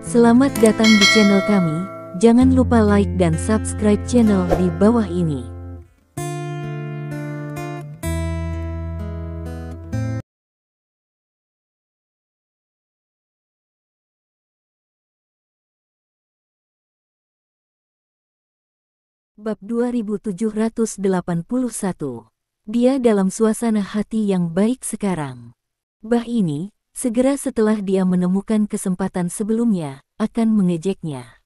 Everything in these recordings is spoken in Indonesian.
Selamat datang di channel kami, jangan lupa like dan subscribe channel di bawah ini. Bab 2781. Dia dalam suasana hati yang baik sekarang. Bah ini, segera setelah dia menemukan kesempatan sebelumnya, akan mengejeknya.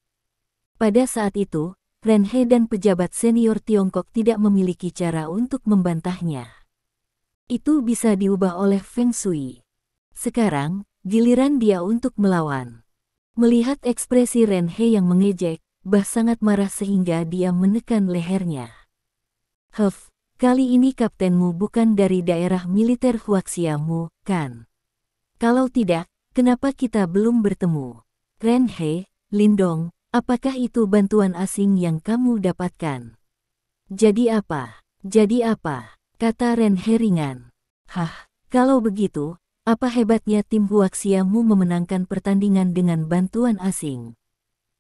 Pada saat itu, Ren He dan pejabat senior Tiongkok tidak memiliki cara untuk membantahnya. Itu bisa diubah oleh Feng Shui. Sekarang, giliran dia untuk melawan. Melihat ekspresi Ren He yang mengejek, Bah sangat marah sehingga dia menekan lehernya. "Huff, kali ini kaptenmu bukan dari daerah militer Huaxiamu, kan? Kalau tidak, kenapa kita belum bertemu? Ren He, Lindong, apakah itu bantuan asing yang kamu dapatkan?" Jadi apa?" kata Ren He ringan. "Hah, kalau begitu, apa hebatnya tim Huaxiamu memenangkan pertandingan dengan bantuan asing?"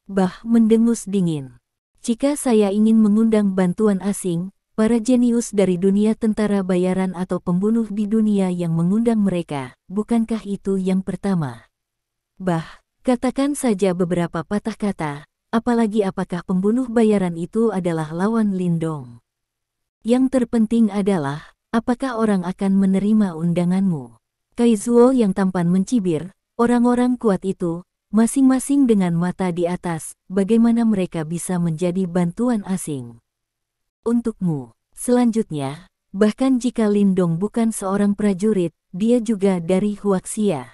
Bah mendengus dingin. "Jika saya ingin mengundang bantuan asing, para jenius dari dunia tentara bayaran atau pembunuh di dunia yang mengundang mereka, bukankah itu yang pertama? Bah, katakan saja beberapa patah kata, apalagi apakah pembunuh bayaran itu adalah lawan Lindong. Yang terpenting adalah, apakah orang akan menerima undanganmu?" Kaizuo yang tampan mencibir, orang-orang kuat itu, masing-masing dengan mata di atas, bagaimana mereka bisa menjadi bantuan asing? Untukmu, selanjutnya, bahkan jika Lindong bukan seorang prajurit, dia juga dari Huaxia.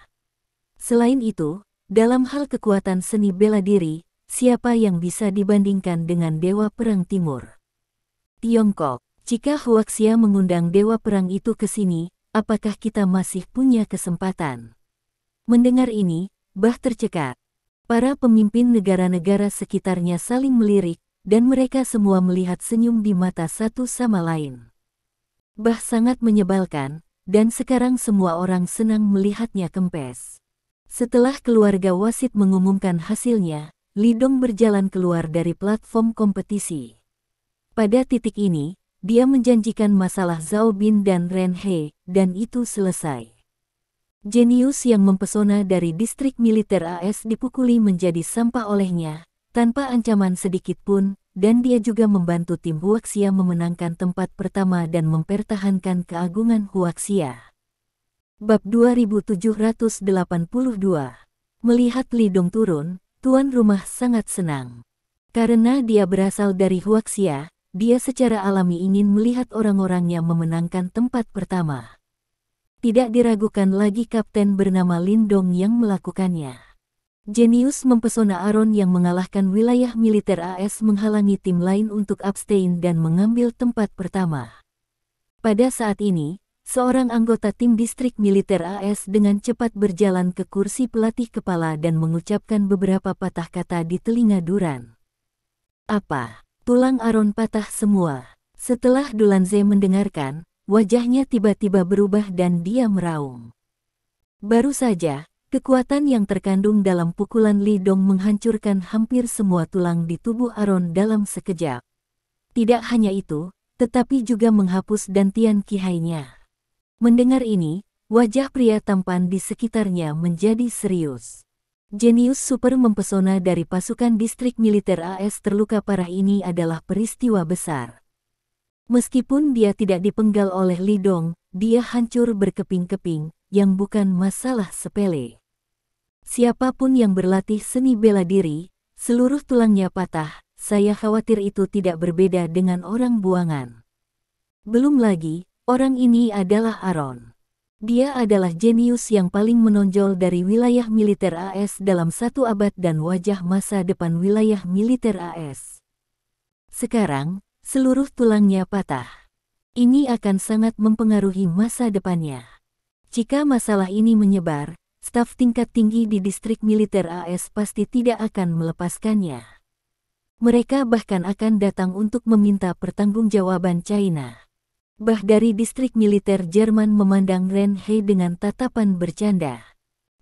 Selain itu, dalam hal kekuatan seni bela diri, siapa yang bisa dibandingkan dengan Dewa Perang Timur? Tiongkok, jika Huaxia mengundang Dewa Perang itu ke sini, apakah kita masih punya kesempatan? Mendengar ini, Bah tercekat. Para pemimpin negara-negara sekitarnya saling melirik, dan mereka semua melihat senyum di mata satu sama lain. Bah sangat menyebalkan, dan sekarang semua orang senang melihatnya kempes. Setelah keluarga wasit mengumumkan hasilnya, Lindong berjalan keluar dari platform kompetisi. Pada titik ini, dia menjanjikan masalah Zhao Bin dan Ren He, dan itu selesai. Jenius yang mempesona dari distrik militer AS dipukuli menjadi sampah olehnya, tanpa ancaman sedikit pun, dan dia juga membantu tim Huaxia memenangkan tempat pertama dan mempertahankan keagungan Huaxia. Bab 2782. Melihat Lindong turun, tuan rumah sangat senang. Karena dia berasal dari Huaxia, dia secara alami ingin melihat orang-orangnya memenangkan tempat pertama. Tidak diragukan lagi kapten bernama Lindong yang melakukannya. Jenius mempesona Aron yang mengalahkan wilayah militer AS menghalangi tim lain untuk abstain dan mengambil tempat pertama. Pada saat ini, seorang anggota tim distrik militer AS dengan cepat berjalan ke kursi pelatih kepala dan mengucapkan beberapa patah kata di telinga Duran. "Apa? Tulang Aron patah semua?" Setelah Dulanze mendengarkan, wajahnya tiba-tiba berubah dan dia meraung. Baru saja, kekuatan yang terkandung dalam pukulan Lindong menghancurkan hampir semua tulang di tubuh Aron dalam sekejap. Tidak hanya itu, tetapi juga menghapus dantian kihainya. Mendengar ini, wajah pria tampan di sekitarnya menjadi serius. Jenius super mempesona dari pasukan distrik militer AS terluka parah ini adalah peristiwa besar. Meskipun dia tidak dipenggal oleh Lindong, dia hancur berkeping-keping, yang bukan masalah sepele. Siapapun yang berlatih seni bela diri, seluruh tulangnya patah, saya khawatir itu tidak berbeda dengan orang buangan. Belum lagi, orang ini adalah Aron. Dia adalah jenius yang paling menonjol dari wilayah militer AS dalam 1 abad dan wajah masa depan wilayah militer AS. Sekarang, seluruh tulangnya patah. Ini akan sangat mempengaruhi masa depannya. Jika masalah ini menyebar, staf tingkat tinggi di distrik militer AS pasti tidak akan melepaskannya. Mereka bahkan akan datang untuk meminta pertanggungjawaban China. Bah dari distrik militer Jerman memandang Ren He dengan tatapan bercanda.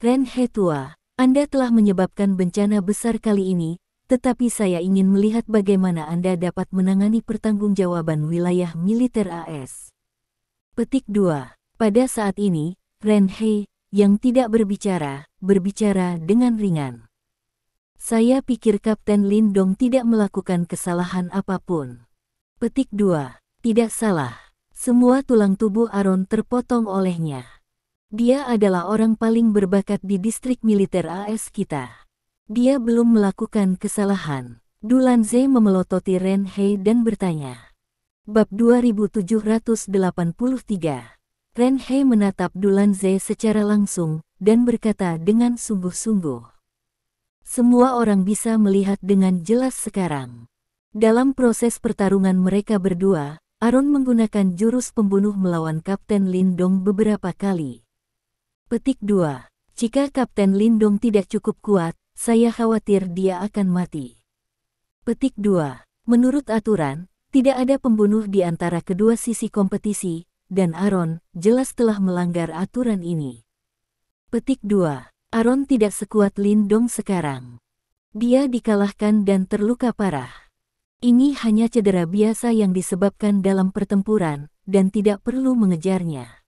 "Ren He tua, Anda telah menyebabkan bencana besar kali ini, tetapi saya ingin melihat bagaimana Anda dapat menangani pertanggungjawaban wilayah militer AS. Petik 2. Pada saat ini, Ren He, yang tidak berbicara dengan ringan. Saya pikir Kapten Lindong tidak melakukan kesalahan apapun. Petik 2. Tidak salah. Semua tulang tubuh Aron terpotong olehnya. Dia adalah orang paling berbakat di distrik militer AS kita. Dia belum melakukan kesalahan. Du Lanze memelototi Ren He dan bertanya. Bab 2783. Ren He menatap Du Lanze secara langsung, dan berkata dengan sungguh-sungguh. Semua orang bisa melihat dengan jelas sekarang. Dalam proses pertarungan mereka berdua, Aron menggunakan jurus pembunuh melawan Kapten Lindong beberapa kali. Petik 2. Jika Kapten Lindong tidak cukup kuat, saya khawatir dia akan mati. Petik 2. Menurut aturan, tidak ada pembunuh di antara kedua sisi kompetisi, dan Aron jelas telah melanggar aturan ini. Petik 2. Aron tidak sekuat Lindong sekarang. Dia dikalahkan dan terluka parah. Ini hanya cedera biasa yang disebabkan dalam pertempuran, dan tidak perlu mengejarnya.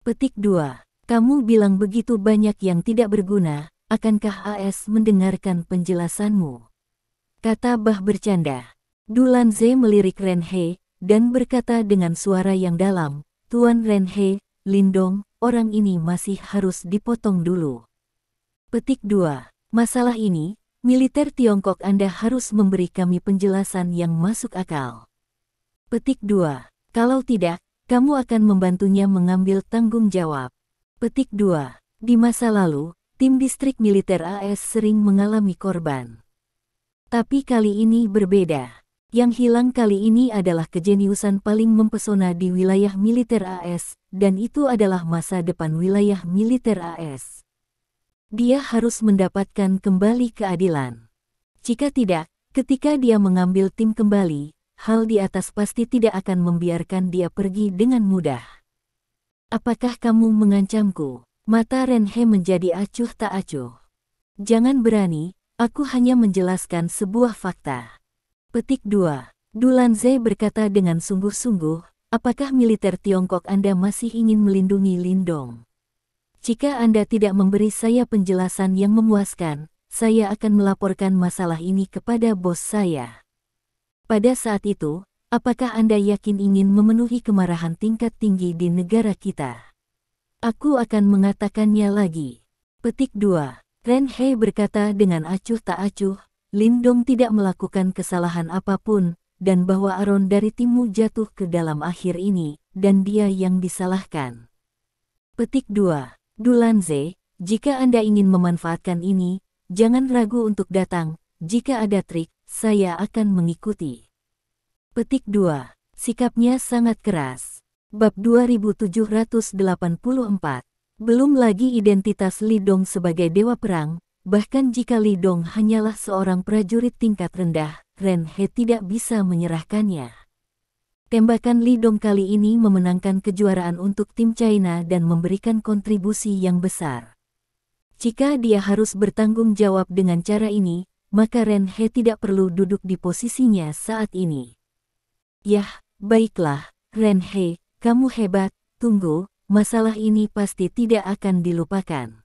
Petik 2. Kamu bilang begitu banyak yang tidak berguna, akankah AS mendengarkan penjelasanmu? Kata Bah bercanda. Du Lanze melirik Ren He, dan berkata dengan suara yang dalam, Tuan Ren He, Lindong, orang ini masih harus dipotong dulu. Petik 2. Masalah ini, militer Tiongkok Anda harus memberi kami penjelasan yang masuk akal. Petik 2. Kalau tidak, kamu akan membantunya mengambil tanggung jawab. Petik 2. Di masa lalu, tim distrik militer AS sering mengalami korban. Tapi kali ini berbeda. Yang hilang kali ini adalah kejeniusan paling mempesona di wilayah militer AS, dan itu adalah masa depan wilayah militer AS. Dia harus mendapatkan kembali keadilan. Jika tidak, ketika dia mengambil tim kembali, hal di atas pasti tidak akan membiarkan dia pergi dengan mudah. Apakah kamu mengancamku? Mata Ren He menjadi acuh tak acuh. Jangan berani, aku hanya menjelaskan sebuah fakta. Petik 2. Du Lanze berkata dengan sungguh-sungguh, apakah militer Tiongkok Anda masih ingin melindungi Lindong? Jika Anda tidak memberi saya penjelasan yang memuaskan, saya akan melaporkan masalah ini kepada bos saya. Pada saat itu, apakah Anda yakin ingin memenuhi kemarahan tingkat tinggi di negara kita? Aku akan mengatakannya lagi. Petik 2. Ren He berkata dengan acuh tak acuh, Lindong tidak melakukan kesalahan apapun, dan bahwa Aron dari timmu jatuh ke dalam akhir ini, dan dia yang disalahkan. Petik 2. Du Lanze, jika Anda ingin memanfaatkan ini, jangan ragu untuk datang, jika ada trik, saya akan mengikuti. Petik 2. Sikapnya sangat keras. Bab 2784. Belum lagi identitas Lindong sebagai dewa perang, bahkan jika Lindong hanyalah seorang prajurit tingkat rendah, Ren He tidak bisa menyerahkannya. Tembakan Lindong kali ini memenangkan kejuaraan untuk tim China dan memberikan kontribusi yang besar. Jika dia harus bertanggung jawab dengan cara ini, maka Ren He tidak perlu duduk di posisinya saat ini. Yah, baiklah, Ren He, kamu hebat, tunggu, masalah ini pasti tidak akan dilupakan.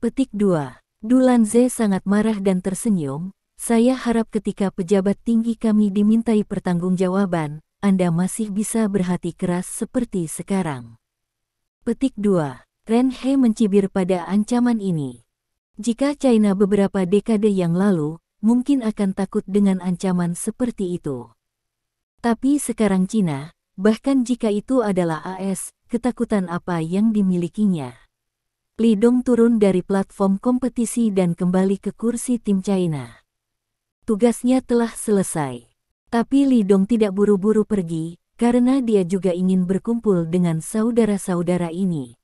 Petik 2. Du Lanze sangat marah dan tersenyum, saya harap ketika pejabat tinggi kami dimintai pertanggungjawaban, Anda masih bisa berhati keras seperti sekarang. Petik 2. Ren He mencibir pada ancaman ini. Jika China beberapa dekade yang lalu, mungkin akan takut dengan ancaman seperti itu. Tapi sekarang Cina, bahkan jika itu adalah AS, ketakutan apa yang dimilikinya? Lindong turun dari platform kompetisi dan kembali ke kursi tim China. Tugasnya telah selesai. Tapi Lindong tidak buru-buru pergi, karena dia juga ingin berkumpul dengan saudara-saudara ini.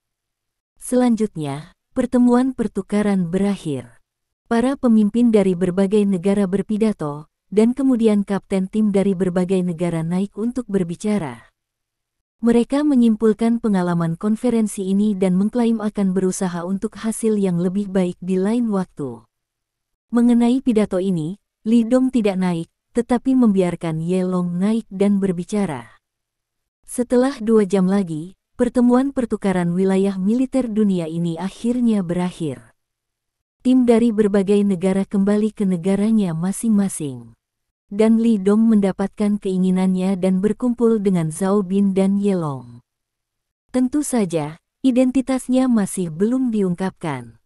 Selanjutnya, pertemuan pertukaran berakhir. Para pemimpin dari berbagai negara berpidato, dan kemudian kapten tim dari berbagai negara naik untuk berbicara. Mereka menyimpulkan pengalaman konferensi ini dan mengklaim akan berusaha untuk hasil yang lebih baik di lain waktu. Mengenai pidato ini, Li Dong tidak naik, tetapi membiarkan Ye Long naik dan berbicara. Setelah 2 jam lagi, pertemuan pertukaran wilayah militer dunia ini akhirnya berakhir. Tim dari berbagai negara kembali ke negaranya masing-masing. Dan Li Dong mendapatkan keinginannya dan berkumpul dengan Zhao Bin dan Ye Long. Tentu saja, identitasnya masih belum diungkapkan.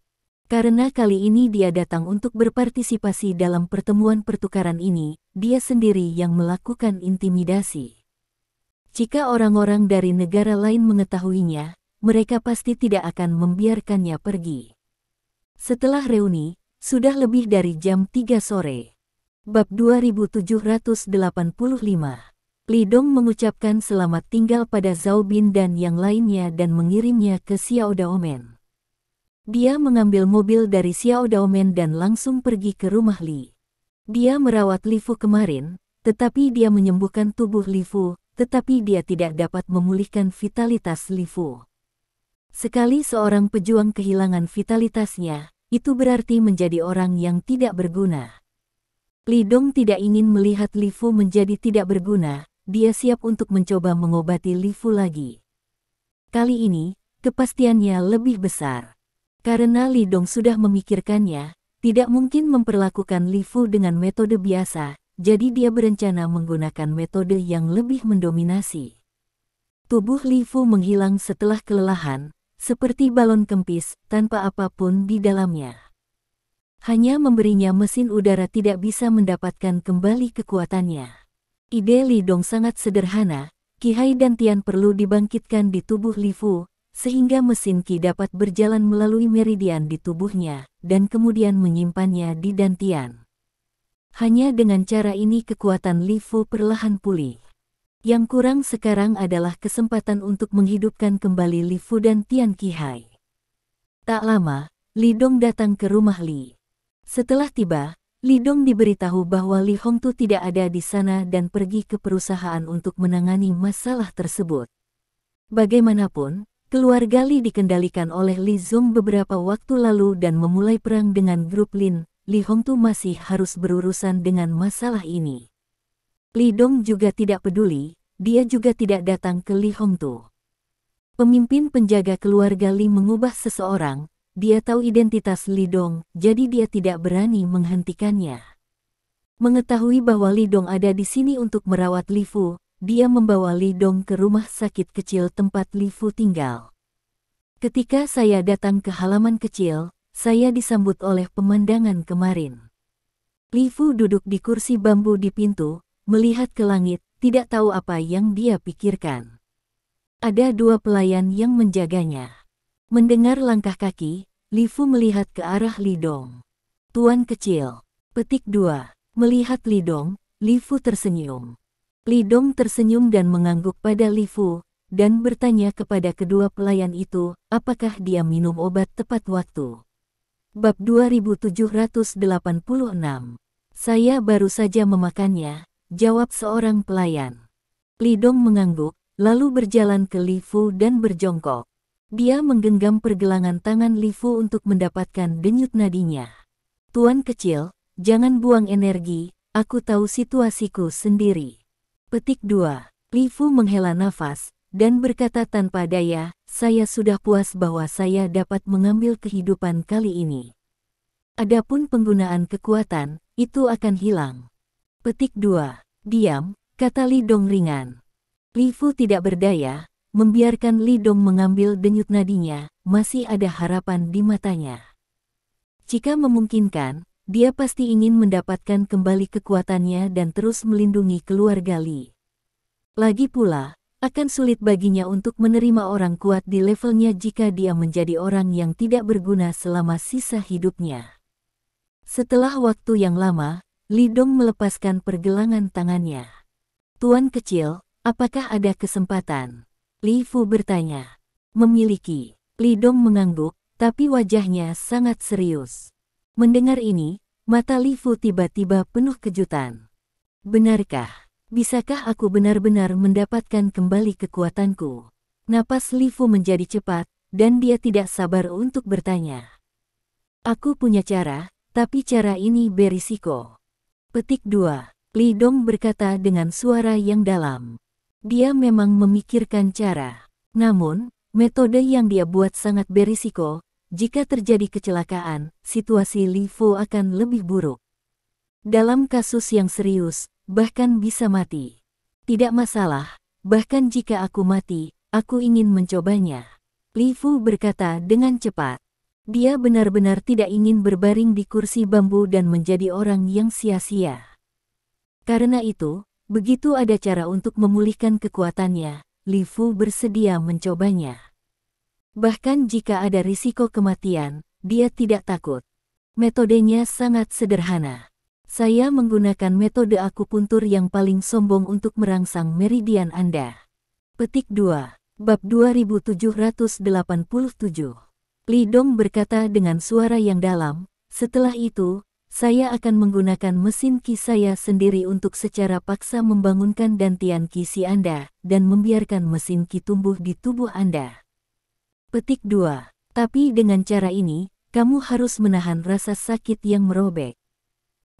Karena kali ini dia datang untuk berpartisipasi dalam pertemuan pertukaran ini, dia sendiri yang melakukan intimidasi. Jika orang-orang dari negara lain mengetahuinya, mereka pasti tidak akan membiarkannya pergi. Setelah reuni, sudah lebih dari jam 3 sore. Bab 2785. Li Dong mengucapkan selamat tinggal pada Zhao Bin dan yang lainnya dan mengirimnya ke Xiao Daomen. Dia mengambil mobil dari Xiao Daomen dan langsung pergi ke rumah Li. Dia merawat Li Fu kemarin, tetapi dia menyembuhkan tubuh Li Fu, tetapi dia tidak dapat memulihkan vitalitas Li Fu. Sekali seorang pejuang kehilangan vitalitasnya, itu berarti menjadi orang yang tidak berguna. Li Dong tidak ingin melihat Li Fu menjadi tidak berguna, dia siap untuk mencoba mengobati Li Fu lagi. Kali ini, kepastiannya lebih besar. Karena Li Dong sudah memikirkannya, tidak mungkin memperlakukan Li Fu dengan metode biasa, jadi dia berencana menggunakan metode yang lebih mendominasi. Tubuh Li Fu menghilang setelah kelelahan, seperti balon kempis, tanpa apapun di dalamnya. Hanya memberinya mesin udara tidak bisa mendapatkan kembali kekuatannya. Ide Li Dong sangat sederhana, Qi Hai Dantian perlu dibangkitkan di tubuh Li Fu, sehingga mesin Qi dapat berjalan melalui meridian di tubuhnya, dan kemudian menyimpannya di dantian. Hanya dengan cara ini kekuatan Li Fu perlahan pulih. Yang kurang sekarang adalah kesempatan untuk menghidupkan kembali Li Fu dan Tian Qi Hai. Tak lama, Li Dong datang ke rumah Li. Setelah tiba, Li Dong diberitahu bahwa Li Hongtu tidak ada di sana dan pergi ke perusahaan untuk menangani masalah tersebut. Bagaimanapun, keluarga Li dikendalikan oleh Li Zong beberapa waktu lalu dan memulai perang dengan grup Lin. Li Hongtu masih harus berurusan dengan masalah ini. Li Dong juga tidak peduli, dia juga tidak datang ke Li Hongtu. Pemimpin penjaga keluarga Li mengubah seseorang. Dia tahu identitas Li Dong, jadi dia tidak berani menghentikannya. Mengetahui bahwa Li Dong ada di sini untuk merawat Li Fu, dia membawa Li Dong ke rumah sakit kecil tempat Li Fu tinggal. Ketika saya datang ke halaman kecil, saya disambut oleh pemandangan kemarin. Li Fu duduk di kursi bambu di pintu, melihat ke langit, tidak tahu apa yang dia pikirkan. Ada 2 pelayan yang menjaganya. Mendengar langkah kaki, Li Fu melihat ke arah Li Dong. Tuan kecil. Petik 2. Melihat Li Dong, Li Fu tersenyum. Li Dong tersenyum dan mengangguk pada Li Fu, dan bertanya kepada kedua pelayan itu, apakah dia minum obat tepat waktu. Bab 2786. Saya baru saja memakannya, jawab seorang pelayan. Li Dong mengangguk, lalu berjalan ke Li Fu dan berjongkok. Dia menggenggam pergelangan tangan Li Fu untuk mendapatkan denyut nadinya. Tuan kecil, jangan buang energi, aku tahu situasiku sendiri. Petik 2. Li Fu menghela nafas, dan berkata tanpa daya, saya sudah puas bahwa saya dapat mengambil kehidupan kali ini. Adapun penggunaan kekuatan, itu akan hilang. Petik 2. Diam, kata Li Dong ringan. Li Fu tidak berdaya, membiarkan Li Dong mengambil denyut nadinya, masih ada harapan di matanya. Jika memungkinkan, dia pasti ingin mendapatkan kembali kekuatannya dan terus melindungi keluarga Li. Lagi pula, akan sulit baginya untuk menerima orang kuat di levelnya jika dia menjadi orang yang tidak berguna selama sisa hidupnya. Setelah waktu yang lama, Li Dong melepaskan pergelangan tangannya. Tuan kecil, apakah ada kesempatan? Li Fu bertanya. Memiliki. Li Dong mengangguk, tapi wajahnya sangat serius. Mendengar ini, mata Li Fu tiba-tiba penuh kejutan. Benarkah? Bisakah aku benar-benar mendapatkan kembali kekuatanku? Napas Li Fu menjadi cepat, dan dia tidak sabar untuk bertanya. Aku punya cara, tapi cara ini berisiko. Petik 2. Li Dong berkata dengan suara yang dalam. Dia memang memikirkan cara. Namun, metode yang dia buat sangat berisiko. Jika terjadi kecelakaan, situasi Li Fu akan lebih buruk. Dalam kasus yang serius, bahkan bisa mati. Tidak masalah, bahkan jika aku mati, aku ingin mencobanya. Li Fu berkata dengan cepat. Dia benar-benar tidak ingin berbaring di kursi bambu dan menjadi orang yang sia-sia. Karena itu, begitu ada cara untuk memulihkan kekuatannya, Li Fu bersedia mencobanya. Bahkan jika ada risiko kematian, dia tidak takut. Metodenya sangat sederhana. Saya menggunakan metode akupuntur yang paling sombong untuk merangsang meridian Anda. Petik 2. Bab 2787. Li Dong berkata dengan suara yang dalam, setelah itu, saya akan menggunakan mesin Qi saya sendiri untuk secara paksa membangunkan dantian Qi si Anda, dan membiarkan mesin Qi tumbuh di tubuh Anda. Petik 2. Tapi dengan cara ini, kamu harus menahan rasa sakit yang merobek.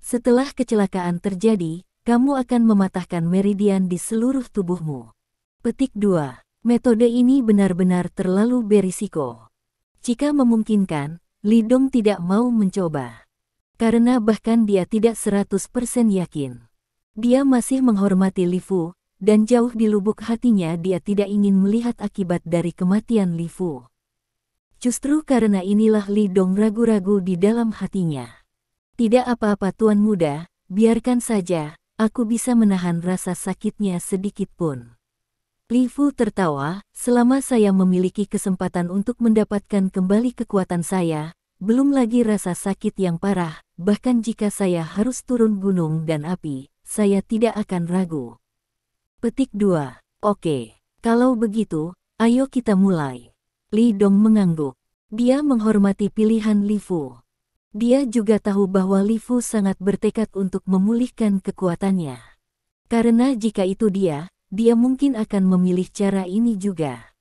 Setelah kecelakaan terjadi, kamu akan mematahkan meridian di seluruh tubuhmu. Petik 2. Metode ini benar-benar terlalu berisiko. Jika memungkinkan, Li Dong tidak mau mencoba. Karena bahkan dia tidak 100% yakin. Dia masih menghormati Li Fu, dan jauh di lubuk hatinya dia tidak ingin melihat akibat dari kematian Li Fu. Justru karena inilah Li Dong ragu-ragu di dalam hatinya. Tidak apa-apa Tuan Muda, biarkan saja, aku bisa menahan rasa sakitnya sedikit pun. Li Fu tertawa, selama saya memiliki kesempatan untuk mendapatkan kembali kekuatan saya, belum lagi rasa sakit yang parah, bahkan jika saya harus turun gunung dan api, saya tidak akan ragu. Petik 2. Oke, kalau begitu, ayo kita mulai. Li Dong mengangguk. Dia menghormati pilihan Li Fu. Dia juga tahu bahwa Li Fu sangat bertekad untuk memulihkan kekuatannya. Karena jika itu dia mungkin akan memilih cara ini juga.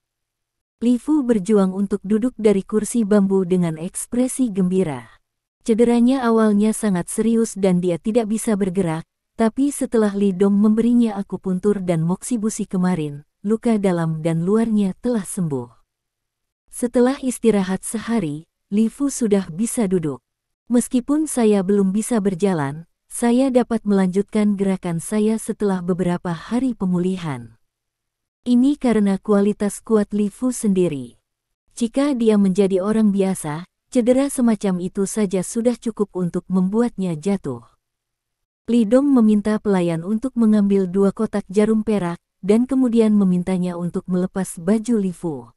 Li Fu berjuang untuk duduk dari kursi bambu dengan ekspresi gembira. Cederanya awalnya sangat serius dan dia tidak bisa bergerak, tapi setelah Li Dong memberinya akupuntur dan moksi busi kemarin, luka dalam dan luarnya telah sembuh. Setelah istirahat sehari, Li Fu sudah bisa duduk. Meskipun saya belum bisa berjalan, saya dapat melanjutkan gerakan saya setelah beberapa hari pemulihan. Ini karena kualitas kuat Li Fu sendiri. Jika dia menjadi orang biasa, cedera semacam itu saja sudah cukup untuk membuatnya jatuh. Li Dong meminta pelayan untuk mengambil 2 kotak jarum perak, dan kemudian memintanya untuk melepas baju Li Fu.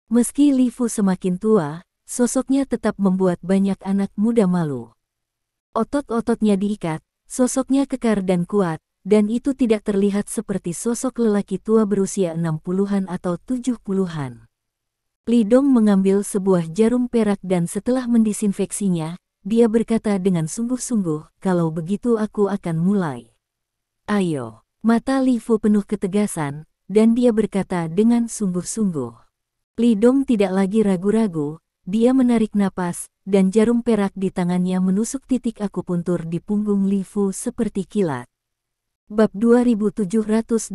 Meski Li Fu semakin tua, sosoknya tetap membuat banyak anak muda malu. Otot-ototnya diikat, sosoknya kekar dan kuat, dan itu tidak terlihat seperti sosok lelaki tua berusia 60-an atau 70-an. Li Dong mengambil sebuah jarum perak dan setelah mendisinfeksinya, dia berkata dengan sungguh-sungguh, kalau begitu aku akan mulai. Ayo. Mata Li Fu penuh ketegasan, dan dia berkata dengan sungguh-sungguh. Li Dong tidak lagi ragu-ragu. Dia menarik napas, dan jarum perak di tangannya menusuk titik akupuntur di punggung Li Fu seperti kilat. Bab 2788.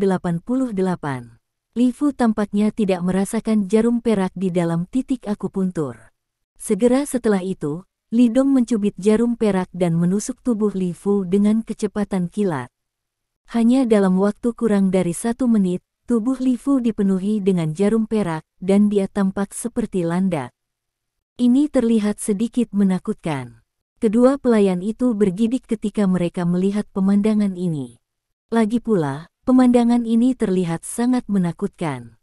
Li Fu tampaknya tidak merasakan jarum perak di dalam titik akupuntur. Segera setelah itu, Li Dong mencubit jarum perak dan menusuk tubuh Li Fu dengan kecepatan kilat. Hanya dalam waktu kurang dari 1 menit, tubuh Li Fu dipenuhi dengan jarum perak, dan dia tampak seperti landak. Ini terlihat sedikit menakutkan. Kedua pelayan itu bergidik ketika mereka melihat pemandangan ini. Lagi pula, pemandangan ini terlihat sangat menakutkan.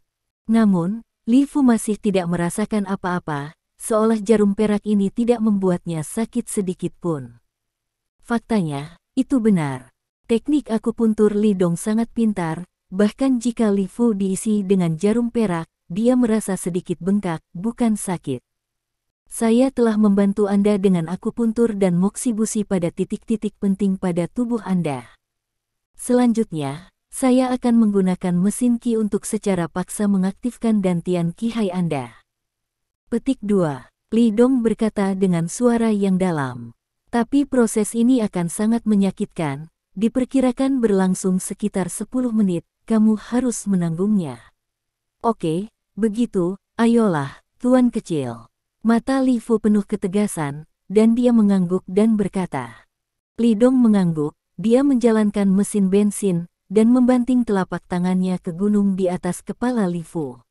Namun, Li Fu masih tidak merasakan apa-apa, seolah jarum perak ini tidak membuatnya sakit sedikit pun. Faktanya, itu benar. Teknik akupuntur Li Dong sangat pintar, bahkan jika Li Fu diisi dengan jarum perak, dia merasa sedikit bengkak, bukan sakit. Saya telah membantu Anda dengan akupuntur dan moksi busi pada titik-titik penting pada tubuh Anda. Selanjutnya, saya akan menggunakan mesin Qi untuk secara paksa mengaktifkan dantian Qi Anda. Petik 2. Li Dong berkata dengan suara yang dalam. Tapi proses ini akan sangat menyakitkan, diperkirakan berlangsung sekitar 10 menit, kamu harus menanggungnya. Oke, begitu, ayolah, tuan kecil. Mata Li Fu penuh ketegasan, dan dia mengangguk dan berkata. Li Dong mengangguk, dia menjalankan mesin bensin, dan membanting telapak tangannya ke gunung di atas kepala Li Fu.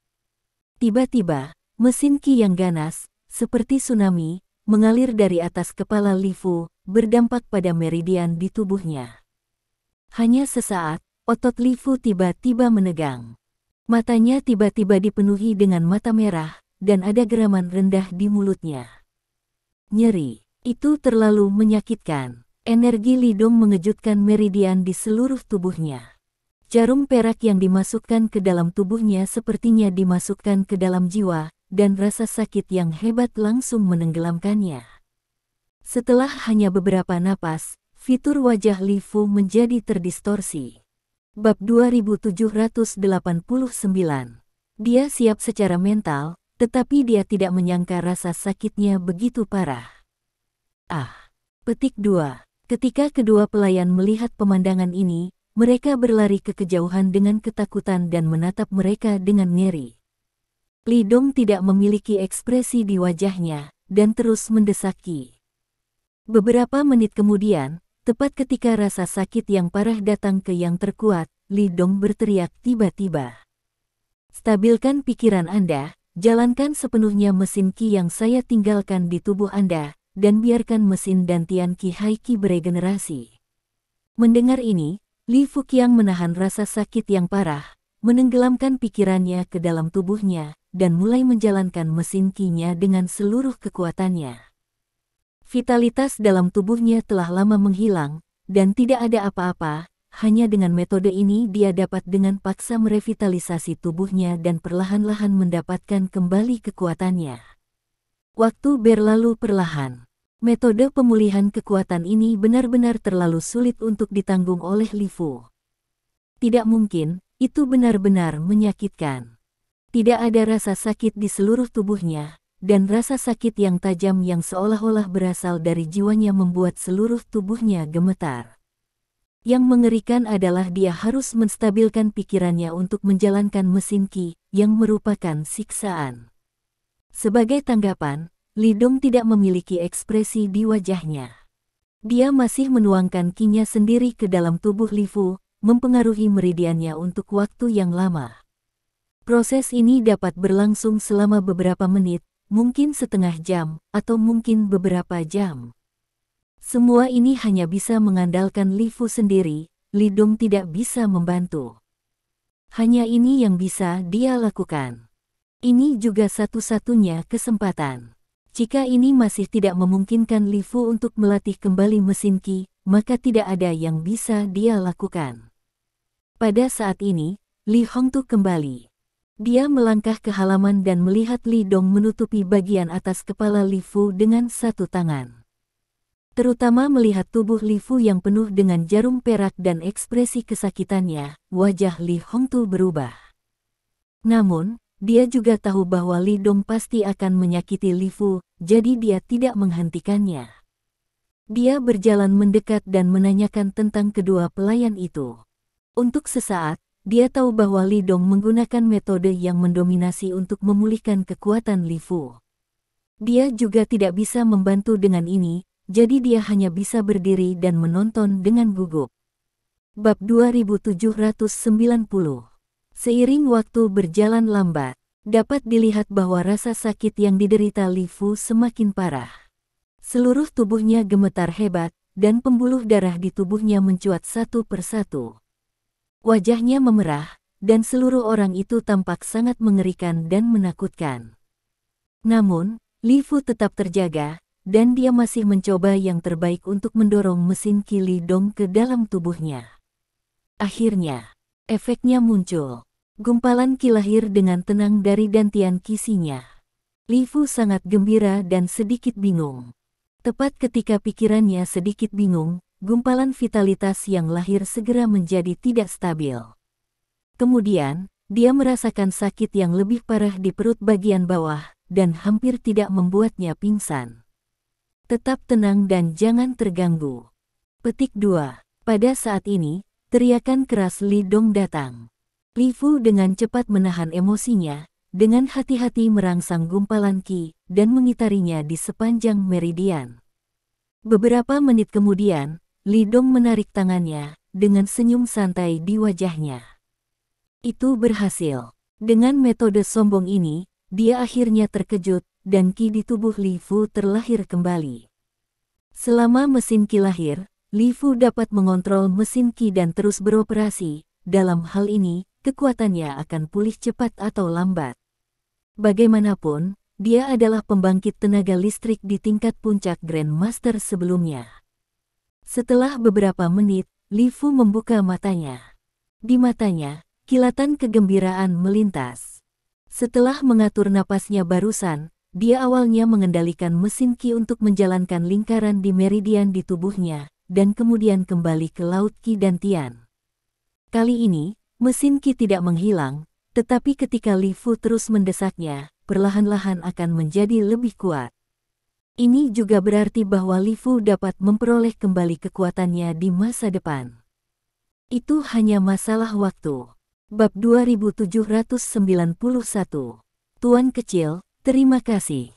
Tiba-tiba, mesin Qi yang ganas, seperti tsunami, mengalir dari atas kepala Li Fu, berdampak pada meridian di tubuhnya. Hanya sesaat, otot Li Fu tiba-tiba menegang. Matanya tiba-tiba dipenuhi dengan mata merah, dan ada geraman rendah di mulutnya. Nyeri, itu terlalu menyakitkan. Energi Li Dong mengejutkan meridian di seluruh tubuhnya. Jarum perak yang dimasukkan ke dalam tubuhnya sepertinya dimasukkan ke dalam jiwa, dan rasa sakit yang hebat langsung menenggelamkannya. Setelah hanya beberapa napas, fitur wajah Li Fu menjadi terdistorsi. Bab 2789. Dia siap secara mental, tetapi dia tidak menyangka rasa sakitnya begitu parah. Petik 2. Ketika kedua pelayan melihat pemandangan ini, mereka berlari ke kejauhan dengan ketakutan dan menatap mereka dengan ngeri. Li Dong tidak memiliki ekspresi di wajahnya, dan terus mendesak Qi. Beberapa menit kemudian, tepat ketika rasa sakit yang parah datang ke yang terkuat, Li Dong berteriak tiba-tiba. Stabilkan pikiran Anda, jalankan sepenuhnya mesin Qi yang saya tinggalkan di tubuh Anda, dan biarkan mesin dantian Qi beregenerasi. Mendengar ini, Li Fuqiang menahan rasa sakit yang parah, menenggelamkan pikirannya ke dalam tubuhnya, dan mulai menjalankan mesin Qi-nya dengan seluruh kekuatannya. Vitalitas dalam tubuhnya telah lama menghilang, dan tidak ada apa-apa, hanya dengan metode ini dia dapat dengan paksa merevitalisasi tubuhnya dan perlahan-lahan mendapatkan kembali kekuatannya. Waktu berlalu perlahan. Metode pemulihan kekuatan ini benar-benar terlalu sulit untuk ditanggung oleh Li Fu. Tidak mungkin, itu benar-benar menyakitkan. Tidak ada rasa sakit di seluruh tubuhnya, dan rasa sakit yang tajam yang seolah-olah berasal dari jiwanya membuat seluruh tubuhnya gemetar. Yang mengerikan adalah dia harus menstabilkan pikirannya untuk menjalankan mesin Qi, yang merupakan siksaan. Sebagai tanggapan, Li Dong tidak memiliki ekspresi di wajahnya. Dia masih menuangkan Qi-nya sendiri ke dalam tubuh Li Fu, mempengaruhi meridiannya untuk waktu yang lama. Proses ini dapat berlangsung selama beberapa menit, mungkin setengah jam, atau mungkin beberapa jam. Semua ini hanya bisa mengandalkan Li Fu sendiri, Li Dong tidak bisa membantu. Hanya ini yang bisa dia lakukan. Ini juga satu-satunya kesempatan. Jika ini masih tidak memungkinkan Li Fu untuk melatih kembali mesin Qi, maka tidak ada yang bisa dia lakukan. Pada saat ini, Li Hongtu kembali. Dia melangkah ke halaman dan melihat Li Dong menutupi bagian atas kepala Li Fu dengan satu tangan. Terutama melihat tubuh Li Fu yang penuh dengan jarum perak dan ekspresi kesakitannya, wajah Li Hongtu berubah. Namun, dia juga tahu bahwa Li Dong pasti akan menyakiti Li Fu, jadi dia tidak menghentikannya. Dia berjalan mendekat dan menanyakan tentang kedua pelayan itu. Untuk sesaat, dia tahu bahwa Li Dong menggunakan metode yang mendominasi untuk memulihkan kekuatan Li Fu. Dia juga tidak bisa membantu dengan ini, jadi dia hanya bisa berdiri dan menonton dengan gugup. Bab 2790. Seiring waktu berjalan lambat, dapat dilihat bahwa rasa sakit yang diderita Li Fu semakin parah. Seluruh tubuhnya gemetar hebat, dan pembuluh darah di tubuhnya mencuat satu persatu. Wajahnya memerah, dan seluruh orang itu tampak sangat mengerikan dan menakutkan. Namun, Li Fu tetap terjaga, dan dia masih mencoba yang terbaik untuk mendorong mesin Qi Li Dong ke dalam tubuhnya. Akhirnya, efeknya muncul. Gumpalan Qi lahir dengan tenang dari dantian Qi-nya. Li Fu sangat gembira dan sedikit bingung. Tepat ketika pikirannya sedikit bingung, gumpalan vitalitas yang lahir segera menjadi tidak stabil. Kemudian, dia merasakan sakit yang lebih parah di perut bagian bawah, dan hampir tidak membuatnya pingsan. Tetap tenang dan jangan terganggu. Petik 2. Pada saat ini, teriakan keras Li Dong datang. Li Fu dengan cepat menahan emosinya, dengan hati-hati merangsang gumpalan Qi, dan mengitarinya di sepanjang meridian. Beberapa menit kemudian, Li Dong menarik tangannya, dengan senyum santai di wajahnya. Itu berhasil. Dengan metode sombong ini, dia akhirnya terkejut, dan Qi di tubuh Li Fu terlahir kembali. Selama mesin Qi lahir, Li Fu dapat mengontrol mesin Qi dan terus beroperasi. Dalam hal ini, kekuatannya akan pulih cepat atau lambat. Bagaimanapun, dia adalah pembangkit tenaga listrik di tingkat puncak Grandmaster sebelumnya. Setelah beberapa menit, Li Fu membuka matanya. Di matanya, kilatan kegembiraan melintas. Setelah mengatur napasnya barusan, dia awalnya mengendalikan mesin Qi untuk menjalankan lingkaran di meridian di tubuhnya, dan kemudian kembali ke Laut Qi dan Tian. Kali ini, mesin Qi tidak menghilang, tetapi ketika Li Fu terus mendesaknya, perlahan-lahan akan menjadi lebih kuat. Ini juga berarti bahwa Li Fu dapat memperoleh kembali kekuatannya di masa depan. Itu hanya masalah waktu. Bab 2791. Tuan Kecil, terima kasih.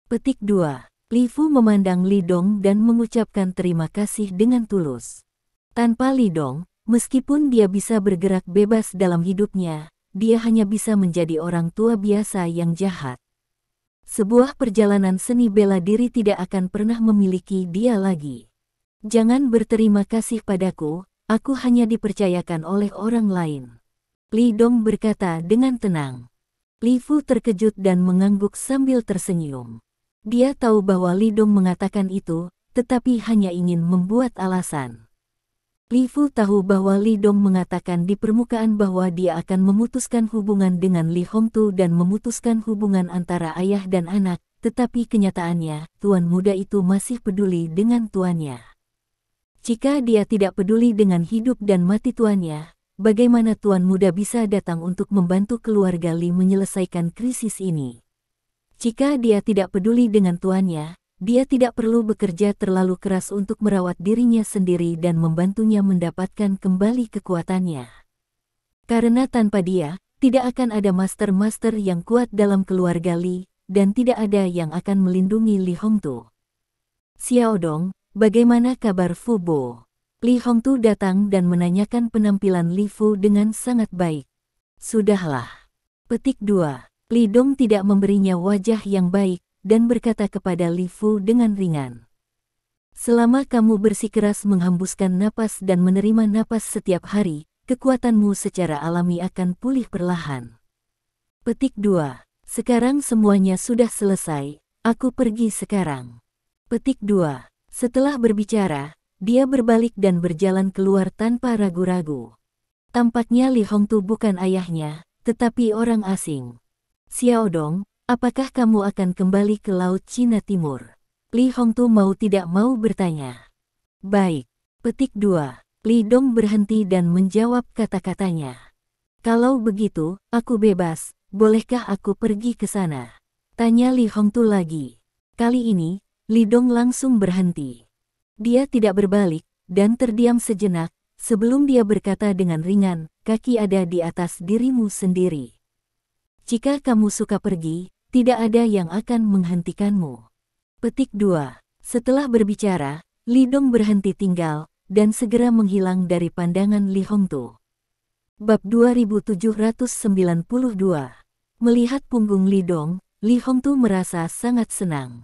Petik 2. Li Fu memandang Li Dong dan mengucapkan terima kasih dengan tulus. Tanpa Li Dong, meskipun dia bisa bergerak bebas dalam hidupnya, dia hanya bisa menjadi orang tua biasa yang jahat. Sebuah perjalanan seni bela diri tidak akan pernah memiliki dia lagi. Jangan berterima kasih padaku, aku hanya dipercayakan oleh orang lain. Li Dong berkata dengan tenang. Li Fu terkejut dan mengangguk sambil tersenyum. Dia tahu bahwa Li Dong mengatakan itu, tetapi hanya ingin membuat alasan. Li Fu tahu bahwa Li Dong mengatakan di permukaan bahwa dia akan memutuskan hubungan dengan Li Hongtu dan memutuskan hubungan antara ayah dan anak, tetapi kenyataannya, tuan muda itu masih peduli dengan tuannya. Jika dia tidak peduli dengan hidup dan mati tuannya, bagaimana tuan muda bisa datang untuk membantu keluarga Li menyelesaikan krisis ini? Jika dia tidak peduli dengan tuannya, dia tidak perlu bekerja terlalu keras untuk merawat dirinya sendiri dan membantunya mendapatkan kembali kekuatannya. Karena tanpa dia, tidak akan ada master-master yang kuat dalam keluarga Li, dan tidak ada yang akan melindungi Li Hongtu. Xiao Dong, bagaimana kabar Fu Bo? Li Hongtu datang dan menanyakan penampilan Li Fu dengan sangat baik. Sudahlah. Petik 2. Li Dong tidak memberinya wajah yang baik, dan berkata kepada Li Fu dengan ringan. Selama kamu bersikeras menghembuskan napas dan menerima napas setiap hari, kekuatanmu secara alami akan pulih perlahan. Petik 2. Sekarang semuanya sudah selesai, aku pergi sekarang. Petik 2. Setelah berbicara, dia berbalik dan berjalan keluar tanpa ragu-ragu. Tampaknya Li Hongtu bukan ayahnya, tetapi orang asing. Xiao Dong, apakah kamu akan kembali ke Laut Cina Timur? Li Hongtu mau tidak mau bertanya. Baik. Petik 2. Li Dong berhenti dan menjawab kata-katanya. Kalau begitu, aku bebas, bolehkah aku pergi ke sana? Tanya Li Hongtu lagi. Kali ini, Li Dong langsung berhenti. Dia tidak berbalik, dan terdiam sejenak, sebelum dia berkata dengan ringan, kaki ada di atas dirimu sendiri. Jika kamu suka pergi, tidak ada yang akan menghentikanmu. Petik 2. Setelah berbicara, Li Dong berhenti tinggal, dan segera menghilang dari pandangan Li Hongtu. Bab 2792. Melihat punggung Li Dong, Li Hongtu merasa sangat senang.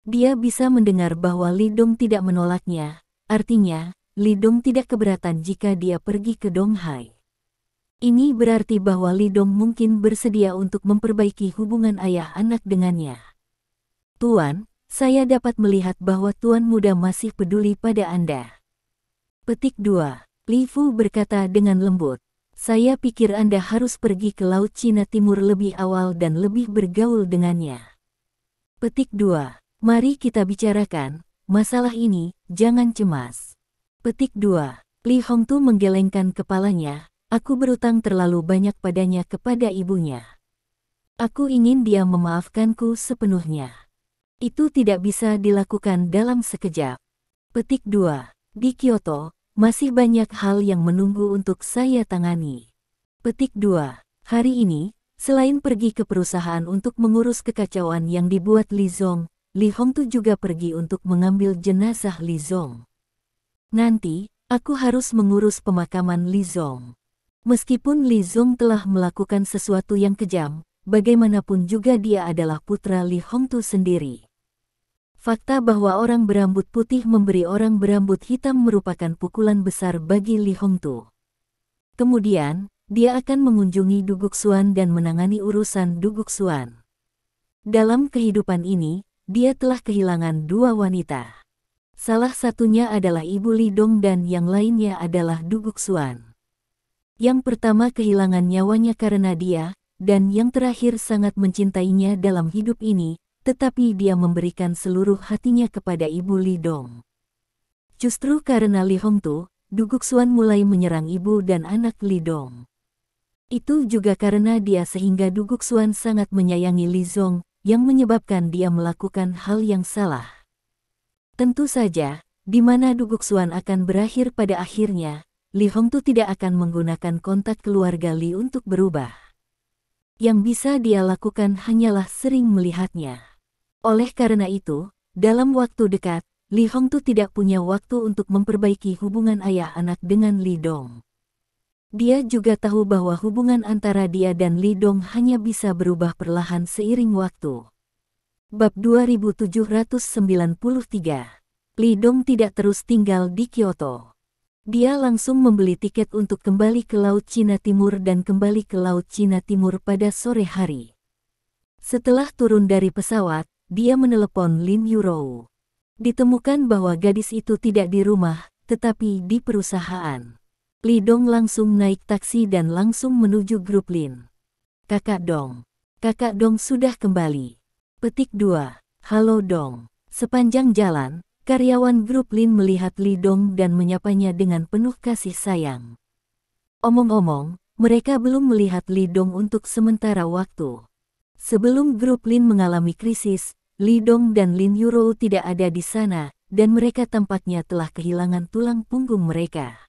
Dia bisa mendengar bahwa Li Dong tidak menolaknya, artinya, Li Dong tidak keberatan jika dia pergi ke Donghai. Ini berarti bahwa Li Dong mungkin bersedia untuk memperbaiki hubungan ayah-anak dengannya. Tuan, saya dapat melihat bahwa Tuan muda masih peduli pada Anda. Petik 2. Li Fu berkata dengan lembut. Saya pikir Anda harus pergi ke Laut Cina Timur lebih awal dan lebih bergaul dengannya. Petik 2. Mari kita bicarakan masalah ini, jangan cemas. Petik 2. Li Hongtu menggelengkan kepalanya, aku berutang terlalu banyak padanya kepada ibunya. Aku ingin dia memaafkanku sepenuhnya. Itu tidak bisa dilakukan dalam sekejap. Petik 2. Di Kyoto, masih banyak hal yang menunggu untuk saya tangani. Petik 2. Hari ini, selain pergi ke perusahaan untuk mengurus kekacauan yang dibuat Li Zong, Li Hongtu juga pergi untuk mengambil jenazah Li Zong. Nanti, aku harus mengurus pemakaman Li Zong. Meskipun Li Zong telah melakukan sesuatu yang kejam, bagaimanapun juga dia adalah putra Li Hongtu sendiri. Fakta bahwa orang berambut putih memberi orang berambut hitam merupakan pukulan besar bagi Li Hongtu. Kemudian, dia akan mengunjungi Duguksuan dan menangani urusan Duguksuan. Dalam kehidupan ini, dia telah kehilangan dua wanita. Salah satunya adalah Ibu Li Dong dan yang lainnya adalah Duguksuan. Yang pertama kehilangan nyawanya karena dia, dan yang terakhir sangat mencintainya dalam hidup ini, tetapi dia memberikan seluruh hatinya kepada Ibu Li Dong. Justru karena Li Hongtu, Duguksuan mulai menyerang ibu dan anak Li Dong. Itu juga karena dia sehingga Duguksuan sangat menyayangi Li Zong, yang menyebabkan dia melakukan hal yang salah. Tentu saja, di mana Duguksuan akan berakhir pada akhirnya, Li Hongtu tidak akan menggunakan kontak keluarga Li untuk berubah. Yang bisa dia lakukan hanyalah sering melihatnya. Oleh karena itu, dalam waktu dekat, Li Hongtu tidak punya waktu untuk memperbaiki hubungan ayah-anak dengan Li Dong. Dia juga tahu bahwa hubungan antara dia dan Li Dong hanya bisa berubah perlahan seiring waktu. Bab 2793. Li Dong tidak terus tinggal di Kyoto. Dia langsung membeli tiket untuk kembali ke Laut Cina Timur dan kembali ke Laut Cina Timur pada sore hari. Setelah turun dari pesawat, dia menelepon Lin Yurou. Ditemukan bahwa gadis itu tidak di rumah, tetapi di perusahaan. Li Dong langsung naik taksi dan langsung menuju grup Lin. Kakak Dong. Kakak Dong sudah kembali. Petik 2. Halo Dong. Sepanjang jalan, karyawan grup Lin melihat Li Dong dan menyapanya dengan penuh kasih sayang. Omong-omong, mereka belum melihat Li Dong untuk sementara waktu. Sebelum grup Lin mengalami krisis, Li Dong dan Lin Yurou tidak ada di sana, dan mereka tampaknya telah kehilangan tulang punggung mereka.